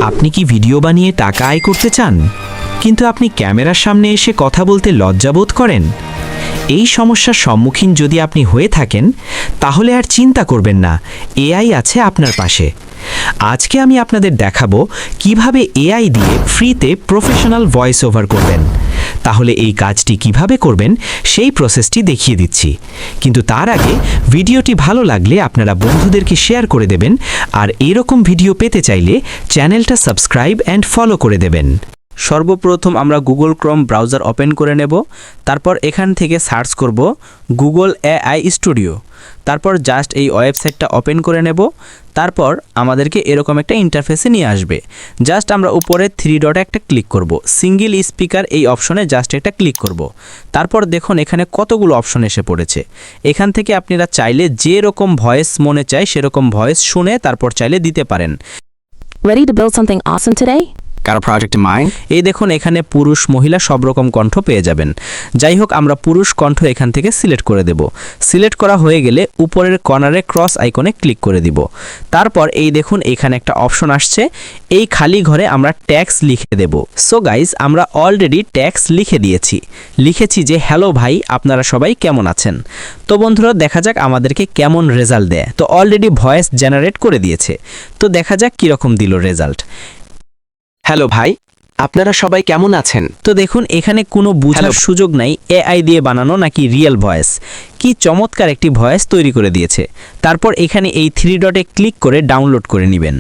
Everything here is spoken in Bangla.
আপনি কি ভিডিও বানিয়ে টাকা আয় করতে চান, কিন্তু আপনি ক্যামেরার সামনে এসে কথা বলতে লজ্জাবোধ করেন? এই সমস্যার সম্মুখীন যদি আপনি হয়ে থাকেন, তাহলে আর চিন্তা করবেন না, এআই আছে আপনার পাশে। আজকে আমি আপনাদের দেখাবো কিভাবে এআই দিয়ে ফ্রিতে প্রফেশনাল ভয়েস ওভার করবেন। তাহলে এই কাজটি কিভাবে করবেন সেই প্রসেসটি দেখিয়ে দিচ্ছি। কিন্তু তার আগে ভিডিওটি ভালো লাগলে আপনারা বন্ধুদেরকে শেয়ার করে দেবেন, আর এরকম ভিডিও পেতে চাইলে চ্যানেলটা সাবস্ক্রাইব অ্যান্ড ফলো করে দেবেন। সর্বপ্রথম আমরা গুগল ক্রোম ব্রাউজার ওপেন করে নেব। তারপর এখান থেকে সার্চ করব গুগল এআই স্টুডিও। তারপর জাস্ট এই ওয়েবসাইটটা ওপেন করে নেব। তারপর আমাদেরকে এরকম একটা ইন্টারফেসে নিয়ে আসবে। জাস্ট আমরা উপরে 3 ডটে একটা ক্লিক করব। সিঙ্গেল স্পিকার এই অপশনে জাস্ট একটা ক্লিক করব। তারপর দেখুন এখানে কতগুলো অপশন এসে পড়েছে। এখান থেকে আপনারা চাইলে যে রকম ভয়েস মনে চায় সেরকম ভয়েস শুনে তারপর চাইলে দিতে পারেন। Ready to build something awesome today? Got a project in mind? এই দেখুন এখানে পুরুষ মহিলা সব রকম কণ্ঠ পেয়ে যাবেন। যাই হোক আমরা পুরুষ কণ্ঠ এখান থেকে সিলেক্ট করে দেব। সিলেক্ট করা হয়ে গেলে উপরের কর্নারে ক্রস আইকনে ক্লিক করে দিব। তারপর এই দেখুন এখানে একটা অপশন আসছে, এই খালি ঘরে আমরা ট্যাক্স লিখে দেব। সো গাইজ আমরা অলরেডি ট্যাক্স লিখে দিয়েছি। লিখেছি যে হ্যালো ভাই, আপনারা সবাই কেমন আছেন। তো বন্ধুরা দেখা যাক আমাদেরকে কেমন রেজাল্ট দেয়। তো অলরেডি ভয়েস জেনারেট করে দিয়েছে। তো দেখা যাক কীরকম দিল রেজাল্ট। হ্যালো ভাই, আপনারা সবাই কেমন আছেন? তো দেখুন এখানে কোনো বোঝার সুযোগ নাই এআই দিয়ে বানানো নাকি রিয়েল ভয়েস। কি চমৎকার একটি ভয়েস তৈরি করে দিয়েছে। তারপর এখানে এই 3 ডটে ক্লিক করে ডাউনলোড করে নেবেন।